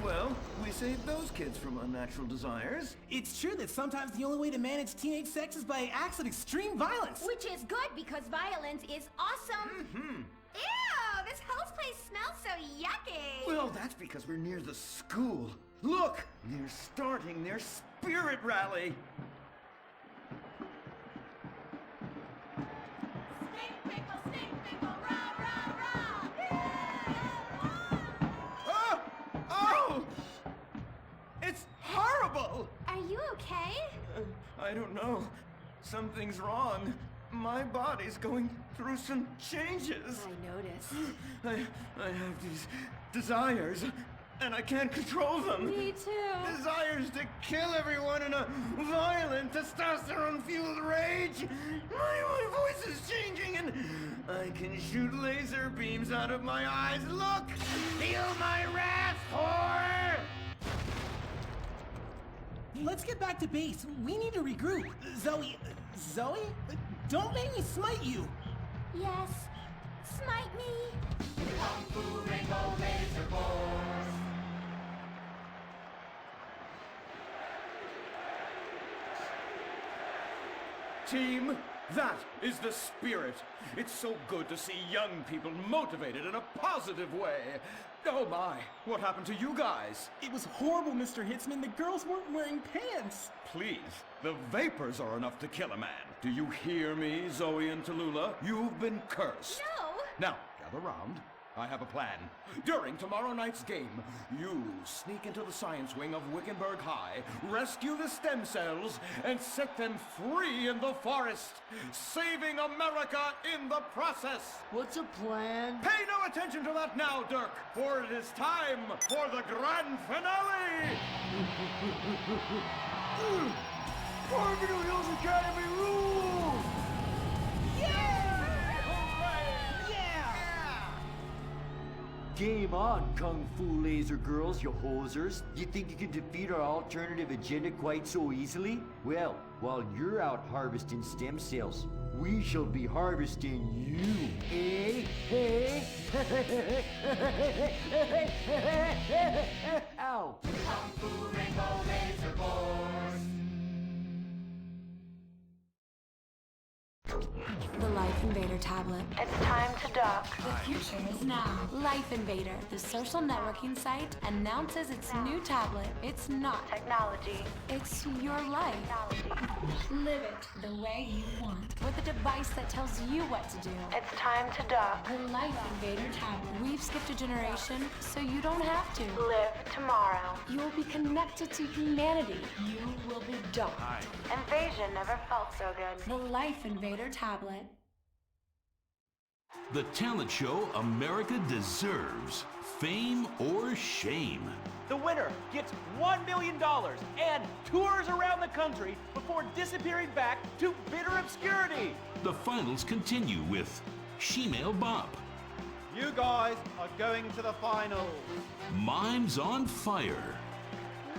Well, we saved those kids from unnatural desires. It's true that sometimes the only way to manage teenage sex is by acts of extreme violence. Which is good because violence is awesome. Mm-hmm. Ew, this whole place smells so yucky. Well, that's because we're near the school. Look, they're starting their spirit rally. It's horrible! Are you okay? I don't know. Something's wrong. My body's going through some changes. I noticed. I have these desires, and I can't control them. Me too. Desires to kill everyone in a violent, testosterone-fueled rage. My voice is changing, and I can shoot laser beams out of my eyes. Look! Feel my wrath, whore! Let's get back to base. We need to regroup. Zoe? Don't make me smite you. Yes, smite me. Kung Fu Rainbow Laser Force! Team, that is the spirit. It's so good to see young people motivated in a positive way. Oh my, what happened to you guys? It was horrible, Mr. Hitzman. The girls weren't wearing pants. Please, the vapors are enough to kill a man. Do you hear me, Zoe and Tallulah? You've been cursed. No. Now, gather round. I have a plan. During tomorrow night's game, you sneak into the science wing of Wickenburg High, rescue the stem cells, and set them free in the forest, saving America in the process. What's a plan? Pay no attention to that now, Dirk, for it is time for the grand finale! Farmington Hills Academy rules! Game on, Kung Fu Laser Girls, you hosers. You think you can defeat our alternative agenda quite so easily? Well, while you're out harvesting stem cells, we shall be harvesting you, eh? Hey? Ow! Kung Fu Rainbow Laser Force! The life Life Invader tablet. It's time to dock. The future is now. Life Invader, the social networking site, announces its new tablet. It's not technology. It's your life. Live it the way you want. With a device that tells you what to do. It's time to dock. The Life Invader tablet. We've skipped a generation, so you don't have to. Live tomorrow. You will be connected to humanity. You will be docked. Invasion never felt so good. The Life Invader tablet. The talent show America deserves. Fame or shame. The winner gets $1 million and tours around the country before disappearing back to bitter obscurity. The finals continue with Shemale Bop. You guys are going to the finals. Mimes on Fire.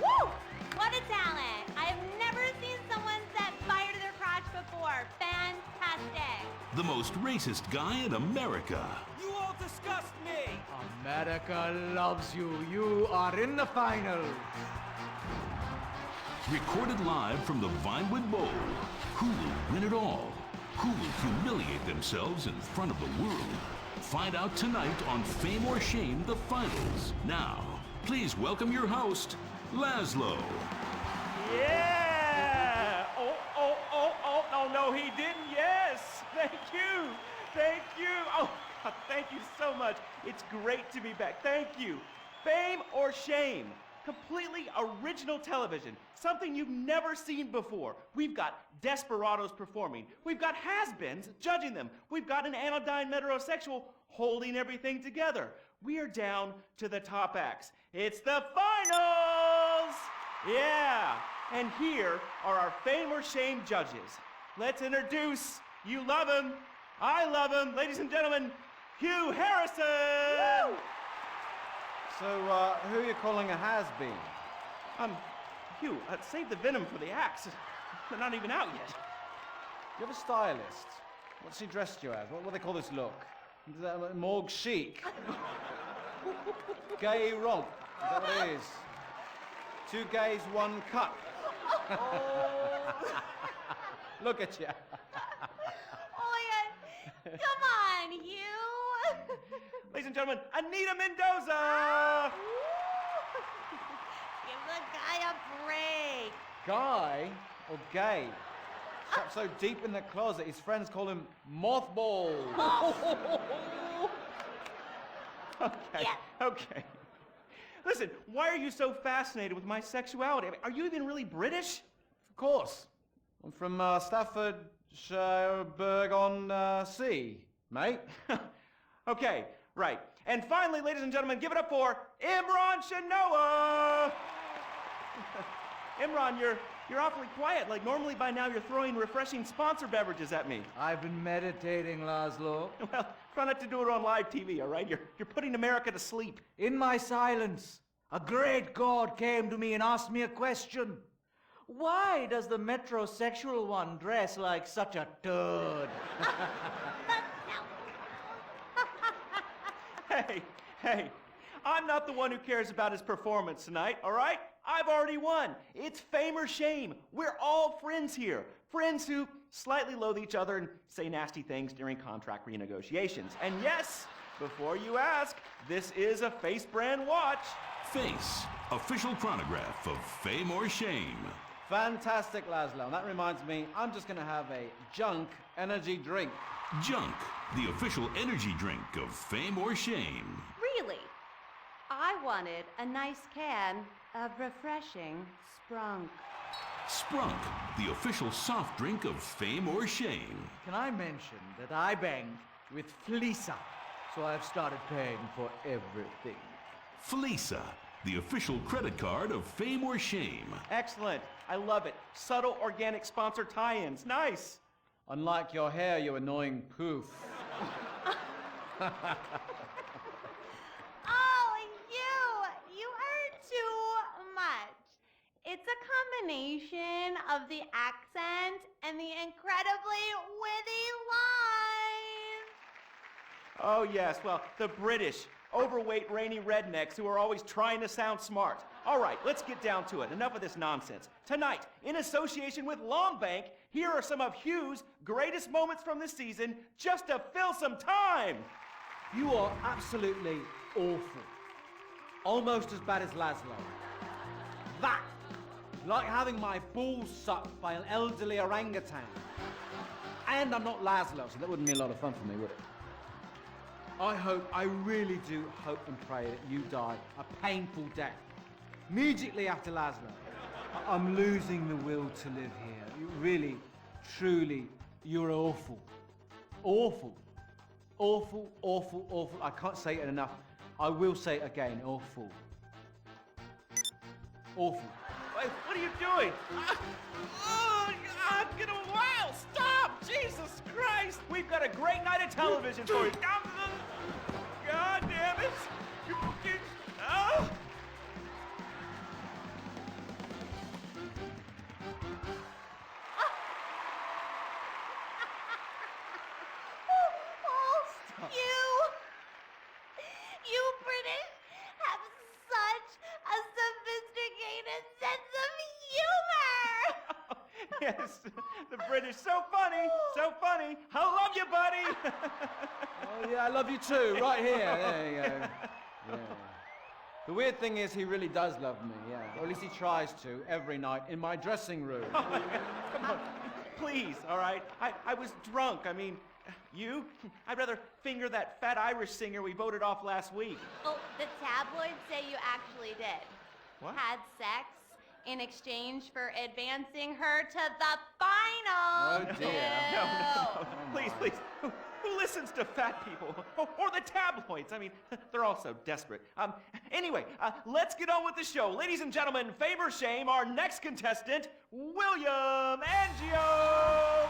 Woo! What a talent! I've never seen someone set fire to their crotch before. Fantastic! The most racist guy in America. You all disgust me! America loves you. You are in the finals. Recorded live from the Vinewood Bowl. Who will win it all? Who will humiliate themselves in front of the world? Find out tonight on Fame or Shame, the finals. Now, please welcome your host, Laszlo. Yeah! No, he didn't. Yes! Thank you! Thank you! Oh, God, thank you so much. It's great to be back. Thank you. Fame or Shame? Completely original television. Something you've never seen before. We've got desperados performing. We've got has-beens judging them. We've got an anodyne metrosexual holding everything together. We are down to the top acts. It's the finals! Yeah! And here are our Fame or Shame judges. Let's introduce, you love him, I love him, ladies and gentlemen, Hugh Harrison! Woo! So, who are you calling a has-been? Hugh, save the venom for the acts. They're not even out yet. You have a stylist. What's she dressed you as? What do they call this look? Is that morgue chic? Gay romp. Is that what it is? Two gays, one cut. Look at you. Oh my God. Come on, you. Ladies and gentlemen, Anita Mendoza! Give the guy a break. Guy or gay? Trapped so deep in the closet, his friends call him Mothball. Okay. Listen, why are you so fascinated with my sexuality? I mean, are you even really British? Of course. I'm from Staffordshire on Sea, mate. Okay, right. And finally, ladies and gentlemen, give it up for Imran Shanoa! Imran, you're awfully quiet. Like, normally by now you're throwing refreshing sponsor beverages at me. I've been meditating, Laszlo. Well, try not to do it on live TV, all right? You're putting America to sleep. In my silence, a great god came to me and asked me a question. Why does the metrosexual one dress like such a turd? Hey, I'm not the one who cares about his performance tonight, all right? I've already won. It's Fame or Shame. We're all friends here. Friends who slightly loathe each other and say nasty things during contract renegotiations. And yes, before you ask, this is a Face brand watch. Face, official chronograph of Fame or Shame. Fantastic, Laszlo. And that reminds me, I'm just going to have a junk energy drink. Junk, the official energy drink of Fame or Shame. Really? I wanted a nice can of refreshing Sprunk. Sprunk, the official soft drink of Fame or Shame. Can I mention that I banged with Fleesa, so I've started paying for everything. Fleesa, the official credit card of Fame or Shame. Excellent. I love it. Subtle organic sponsor tie-ins. Nice. Unlike your hair, you annoying poof. Oh, you are too much. It's a combination of the accent and the incredibly witty lines. Oh, yes. Well, the British overweight, rainy rednecks who are always trying to sound smart. All right, let's get down to it. Enough of this nonsense. Tonight, in association with Longbank, here are some of Hugh's greatest moments from this season, just to fill some time. You are absolutely awful. Almost as bad as Laszlo. That is like having my balls sucked by an elderly orangutan. And I'm not Laszlo, so that wouldn't be a lot of fun for me, would it? I really do hope and pray that you die a painful death. Immediately after Laszlo. I'm losing the will to live here. You really, truly, you're awful. Awful. Awful, awful, awful. I can't say it enough. I will say it again. Awful. Awful. Wait, what are you doing? Get a while! Stop! Jesus Christ! We've got a great night of television for you. God damn it! Oh! You British have such a sophisticated sense of humor! Yes, the British, so funny, so funny. I love you, buddy. Oh yeah, I love you too, right here. There you go. Yeah. The weird thing is he really does love me, yeah. Or at least he tries to, every night, in my dressing room. Oh, come on, please, all right? I was drunk, I mean, you? I'd rather finger that fat Irish singer we voted off last week. Oh, the tabloids say you actually did. What? Had sex in exchange for advancing her to the final. Oh dear. No. Please, please. Who listens to fat people? Or the tabloids? I mean, they're all so desperate. Anyway, let's get on with the show. Ladies and gentlemen, fame or shame, our next contestant, William Angio.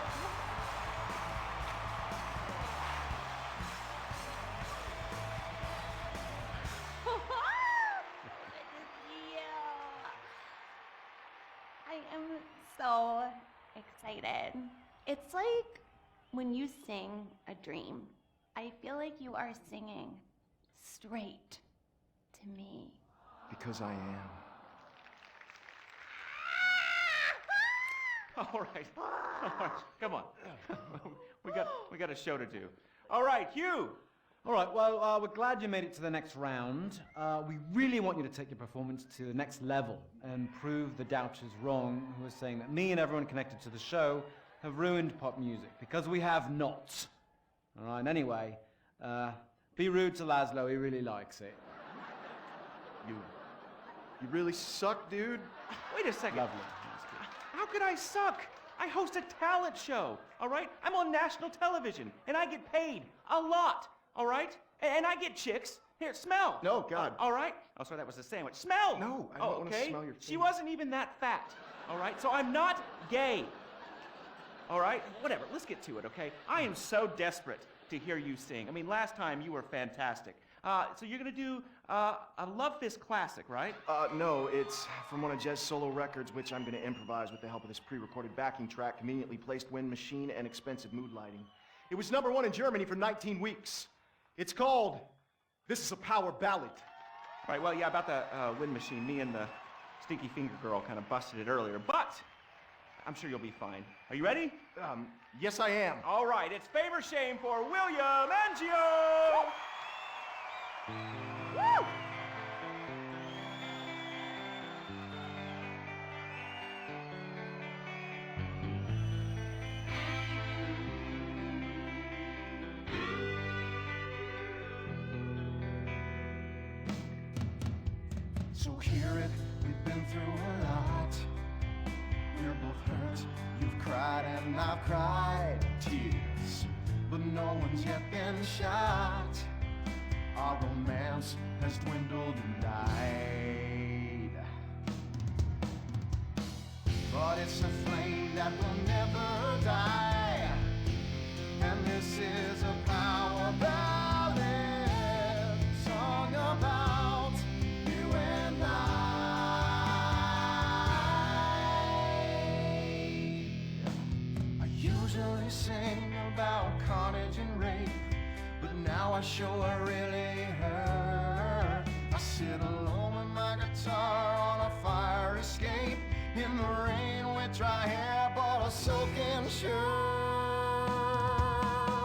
I am so excited. It's like when you sing a dream. I feel like you are singing straight to me. Because I am. All right, come on. we got a show to do. All right, Hugh. All right, well, we're glad you made it to the next round. We really want you to take your performance to the next level and prove the doubters wrong who are saying that me and everyone connected to the show have ruined pop music, because we have not. All right, anyway, be rude to Laszlo, he really likes it. You really suck, dude. Wait a second. Lovely. How could I suck? I host a talent show, all right? I'm on national television, and I get paid a lot, all right? And I get chicks. Here, smell. No, God. All right? Oh, sorry, that was a sandwich. Smell. No, I don't want to smell your She wasn't even that fat, all right? So I'm not gay, all right? Whatever, let's get to it, okay? I am so desperate to hear you sing. I mean, last time you were fantastic. So you're gonna do a Love Fist classic, right? No, it's from one of Jez's solo records, which I'm going to improvise with the help of this pre-recorded backing track, conveniently placed wind machine, and expensive mood lighting. It was #1 in Germany for 19 weeks. It's called This Is a Power Ballad. All right, well, yeah, about the wind machine, me and the Stinky Finger Girl kind of busted it earlier, but I'm sure you'll be fine. Are you ready? Yes, I am. All right, it's fame or shame for William Angio! Woo! So hear it, we've been through a lot. We're both hurt, you've cried and I've cried tears, but no one's yet been shot. Our romance has dwindled and died, but it's a flame that will never die. And this is a power ballad, song about you and I usually sing about carnage and rape, but now I sure really hurt.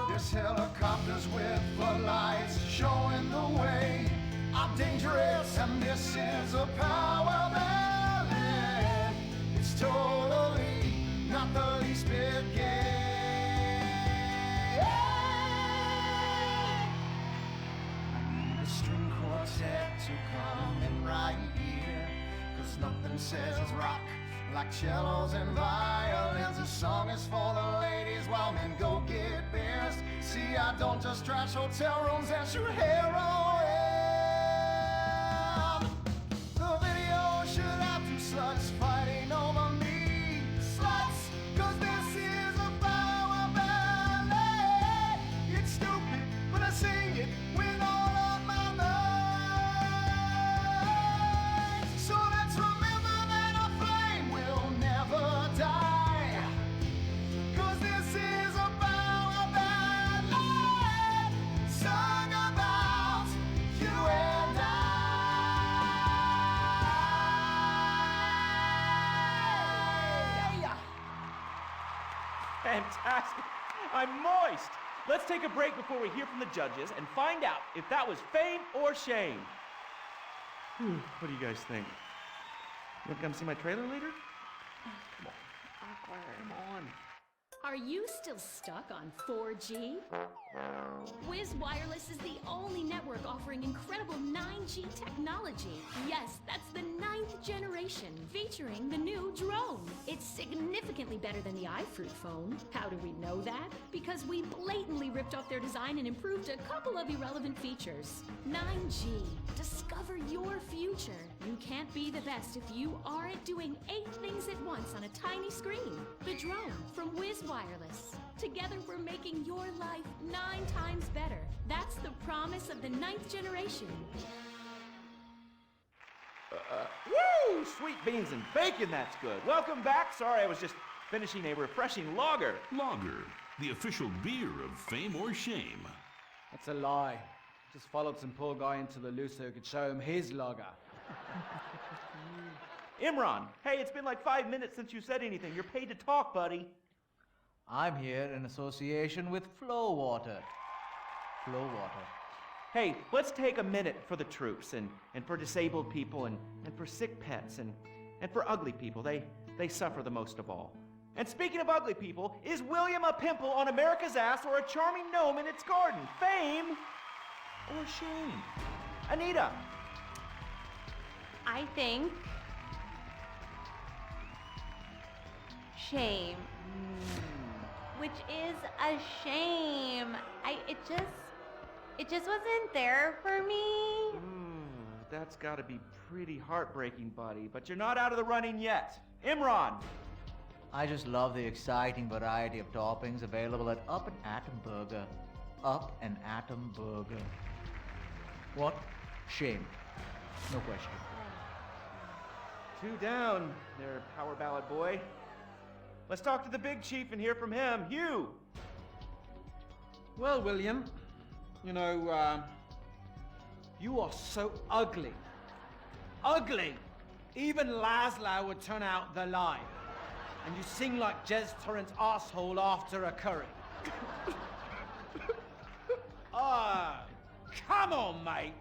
There's helicopters with floodlights showing the way. I'm dangerous, and this is a power ballet. It's totally not the least bit gay. I need a string quartet to come in right here, 'cause nothing says rock like cellos and violins. This song is for the ladies while men go get beers. See, I don't just trash hotel rooms and shoot heroin. The video should have two sluts fighting over me. Sluts, 'cause this is a power ballet. It's stupid, but I sing it with all of my might. So let's remember that our flame will never die. 'Cause this is a power ballet, sung about you and I. Fantastic. I'm moist. Let's take a break before we hear from the judges and find out if that was fame or shame. Whew, what do you guys think? You want to come see my trailer later? Come on. Awkward. Come on. Are you still stuck on 4G? Wiz Wireless is the only network offering incredible 9G technology. Yes, that's the 9th generation, featuring the new drone. It's significantly better than the iFruit phone. How do we know that? Because we blatantly ripped off their design and improved a couple of irrelevant features. 9G. Discover your future. You can't be the best if you aren't doing 8 things at once on a tiny screen. The drone from Wiz Wireless. Together we're making your life 9 times better. That's the promise of the 9th generation. Woo! Sweet beans and bacon, that's good. Welcome back. Sorry, I was just finishing a refreshing lager. Lager, the official beer of fame or shame. That's a lie. Just followed some poor guy into the loose so he could show him his lager. Imran, hey, it's been like 5 minutes since you said anything. You're paid to talk, buddy. I'm here in association with Flow Water. Flow Water. Hey, let's take a minute for the troops and for disabled people and for sick pets and for ugly people. They suffer the most of all. And speaking of ugly people, is William a pimple on America's ass or a charming gnome in its garden? Fame or shame? Anita. I think shame. Which is a shame. It just wasn't there for me. That's gotta be pretty heartbreaking, buddy. But you're not out of the running yet. Imran. I just love the exciting variety of toppings available at Up and Atom Burger. Up and Atom Burger. What? Shame. No question. 2 down there, power ballad boy. Let's talk to the big chief and hear from him. Hugh! Well, William, you know, you are so ugly. Ugly! Even Laszlo would turn out the light. And you sing like Jez Torrance asshole after a curry. Come on, mate.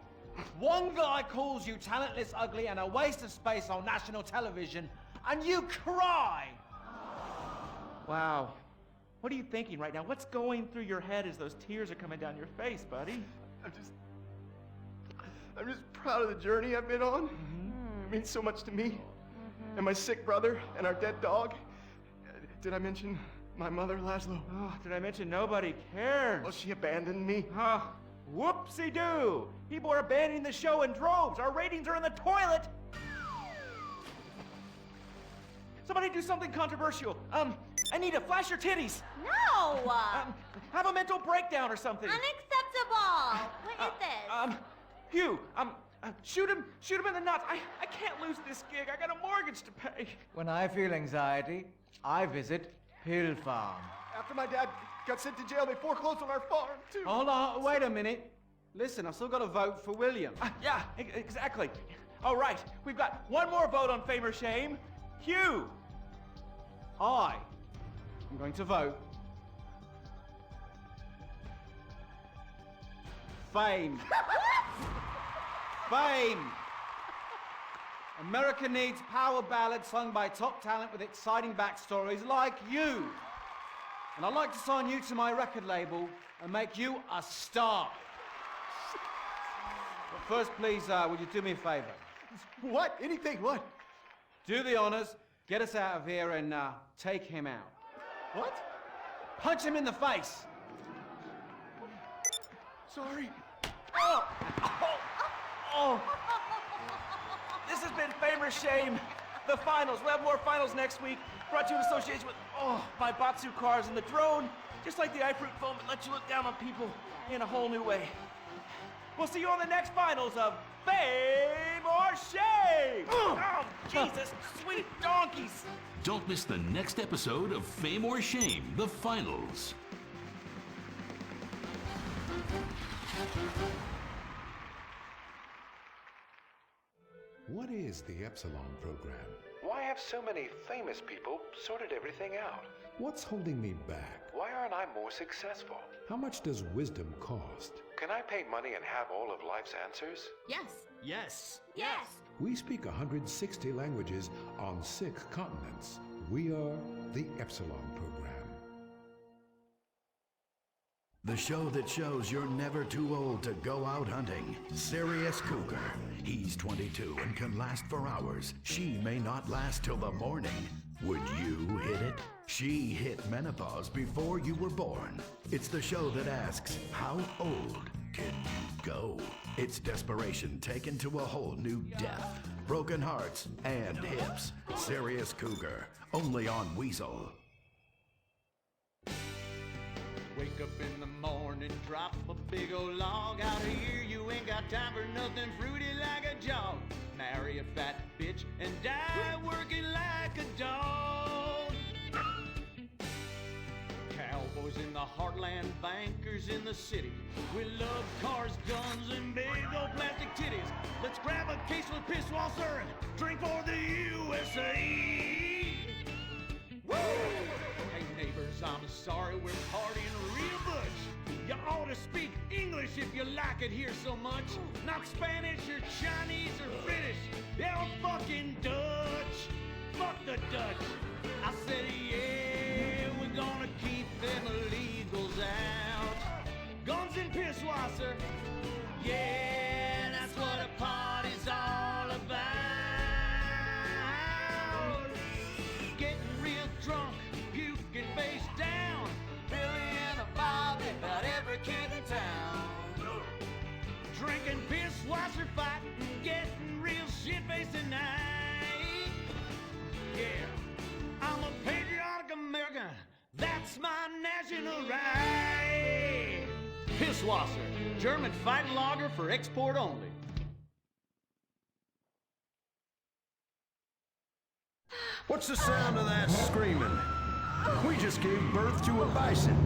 One guy calls you talentless, ugly, and a waste of space on national television, and you cry! Wow. What are you thinking right now? What's going through your head as those tears are coming down your face, buddy? I'm just proud of the journey I've been on. It means so much to me. And my sick brother and our dead dog. Did I mention my mother, Laszlo? Oh, did I mention nobody cares? Well, she abandoned me. Whoopsie-doo! People are abandoning the show in droves. Our ratings are in the toilet. Somebody do something controversial. Anita, flash your titties. No! Have a mental breakdown or something. Unacceptable! What is this? Hugh, shoot him in the nuts. I can't lose this gig. I got a mortgage to pay. When I feel anxiety, I visit Hill Farm. After my dad got sent to jail, they foreclosed on our farm, too. Hold on, wait a minute. Listen, I've still got to vote for William. Yeah, exactly. All right, we've got one more vote on fame or shame. Hugh. I I'm going to vote. Fame. Fame. America needs power ballads sung by top talent with exciting backstories like you. And I'd like to sign you to my record label and make you a star. But first, please, would you do me a favor? What? Anything? What? Do the honors, get us out of here, and take him out. What? Punch him in the face. Sorry. Oh! Oh! Oh! This has been Fame or Shame, the finals. We'll have more finals next week. Brought to you in association with, my Batsu cars and the drone. Just like the iFruit foam, it lets you look down on people in a whole new way. We'll see you on the next finals of Fame or Shame! Oh, Jesus, sweet donkeys! Don't miss the next episode of Fame or Shame, the finals. What is the Epsilon program? Why have so many famous people sorted everything out? What's holding me back? Why aren't I more successful? How much does wisdom cost? Can I pay money and have all of life's answers? Yes. Yes. Yes. We speak 160 languages on 6 continents. We are the Epsilon program. The show that shows you're never too old to go out hunting. Sirius Cougar. He's 22 and can last for hours. She may not last till the morning. Would you hit it? She hit menopause before you were born. It's the show that asks, how old can you go? It's desperation taken to a whole new depth. Broken hearts and hips. Sirius Cougar. Only on Weasel. Wake up in the morning, drop a big old log out of here. You ain't got time for nothing fruity like a jog. Marry a fat bitch and die working like a dog. Cowboys in the heartland, bankers in the city. We love cars, guns, and big old plastic titties. Let's grab a case of Pisswasser and drink for the USA. Woo! Hey neighbors, I'm sorry, we're partying real much. You ought to speak English if you like it here so much. Not Spanish or Chinese or British. Yeah, fucking Dutch. Fuck the Dutch. I said, yeah, we're gonna keep them illegals out. Guns and Pisswasser. Yeah, that's what a party's all about. Getting real drunk, puking face down. Billy and a Bobby, about every kid in town. Drinking Pisswasser, fighting, getting real shit-faced tonight. Yeah, I'm a patriotic American. That's my national right. Pisswasser, German fighting lager for export only. What's the sound of that screaming? We just gave birth to a bison.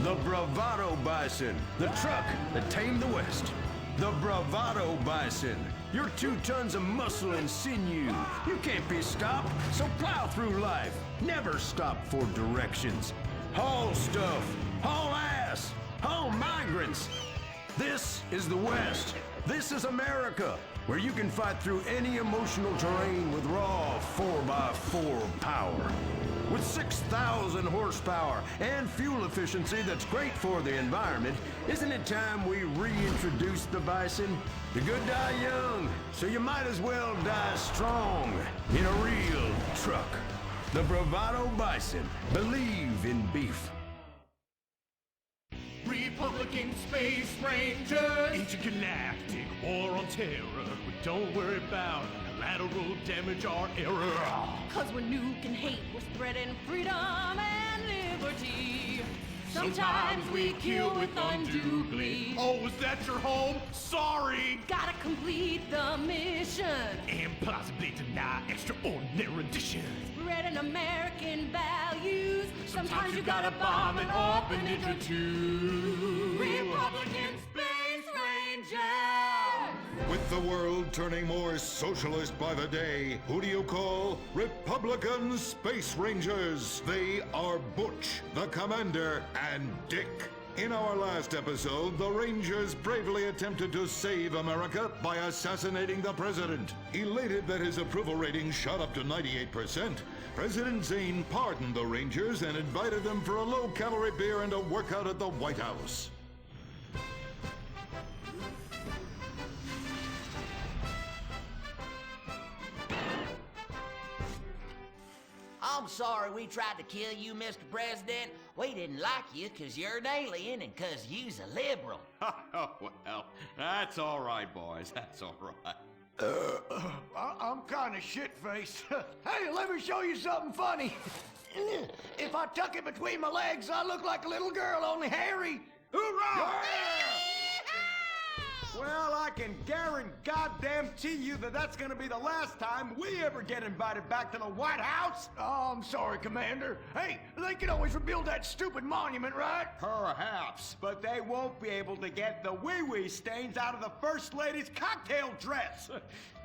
The Bravado Bison. The truck that tamed the West. The Bravado Bison. You're 2 tons of muscle and sinew. You can't be stopped, so plow through life. Never stop for directions. Haul stuff. Haul ass. Haul migrants. This is the West. This is America, where you can fight through any emotional terrain with raw 4x4 power. With 6,000 horsepower and fuel efficiency that's great for the environment, isn't it time we reintroduce the bison? The good die young, so you might as well die strong in a real truck. The Bravado Bison. Believe in beef. Republican Space Ranger, Intergalactic War on Terror. But don't worry about collateral damage or error. Cause we're nuking hate, we're spreading freedom and liberty. Sometimes we kill with undue glee. Oh, is that your home? Sorry! Gotta complete the mission. And possibly deny extraordinary additions. Spreading American values. Sometimes you gotta bomb an orphanage or two. Republican Space Ranger! With With the world turning more socialist by the day, who do you call? Republican Space Rangers. They are Butch, the Commander, and Dick. In our last episode, the Rangers bravely attempted to save America by assassinating the president. Elated that his approval rating shot up to 98%, President Zane pardoned the Rangers and invited them for a low-calorie beer and a workout at the White House. I'm sorry we tried to kill you, Mr. President. We didn't like you 'cause you're an alien and 'cause you's a liberal. Oh, well, that's all right, boys. That's all right. I'm kind of shit-faced. Hey, let me show you something funny. If I tuck it between my legs, I look like a little girl, only hairy. Hoorah! Well, I can guarantee you that that's gonna be the last time we ever get invited back to the White House. Oh, I'm sorry, Commander. Hey, they can always rebuild that stupid monument, right? Perhaps, but they won't be able to get the wee-wee stains out of the First Lady's cocktail dress.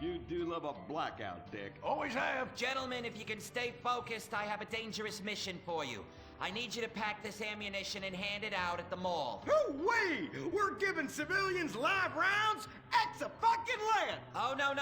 You do love a blackout, Dick. Always have. Gentlemen, if you can stay focused, I have a dangerous mission for you. I need you to pack this ammunition and hand it out at the mall. Hoo-wee! We're giving civilians live rounds? Ex-a-fucking-land! Oh, no.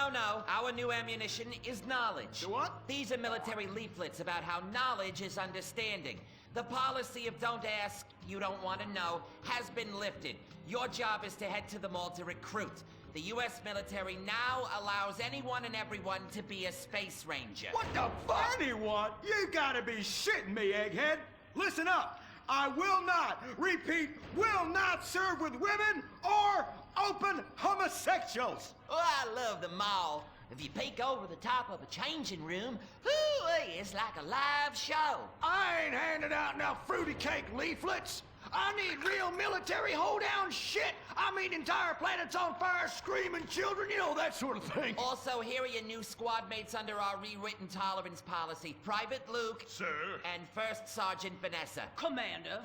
Our new ammunition is knowledge. What? These are military leaflets about how knowledge is understanding. The policy of don't ask, you don't want to know, has been lifted. Your job is to head to the mall to recruit. The U.S. military now allows anyone and everyone to be a space ranger. What the fuck? Anyone? You gotta be shitting me, egghead! Listen up! I will not, repeat, will not serve with women or open homosexuals! Oh, I love the mall. If you peek over the top of a changing room, it's like a live show. I ain't handing out no fruity cake leaflets. I need real military hold-down shit. I mean entire planets on fire, screaming children, you know, that sort of thing. Also, here are your new squad mates under our rewritten tolerance policy. Private Luke. Sir. And First Sergeant Vanessa. Commander.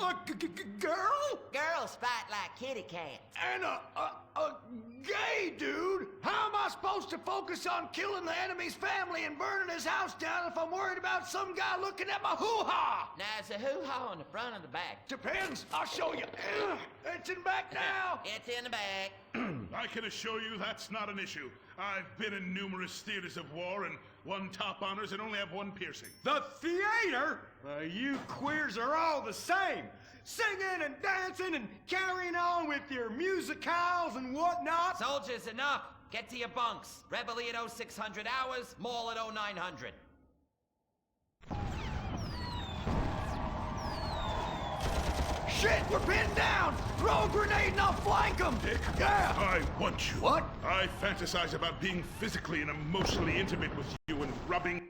Girl? Girls fight like kitty cats. And a gay dude? How am I supposed to focus on killing the enemy's family and burning his house down if I'm worried about some guy looking at my hoo-ha? Now, is the hoo-ha on the front or the back? Depends. I'll show you. It's in back now. It's in the back. I can assure you that's not an issue. I've been in numerous theaters of war and won top honors and only have one piercing. The theater? You queers are all the same. Singing and dancing and carrying on with your musicals and whatnot. Soldiers, enough. Get to your bunks. Reveille at 0600 hours, mall at 0900. Shit, we're pinned down! Throw a grenade and I'll flank them! Dick, yeah! I want you. What? I fantasize about being physically and emotionally intimate with you and rubbing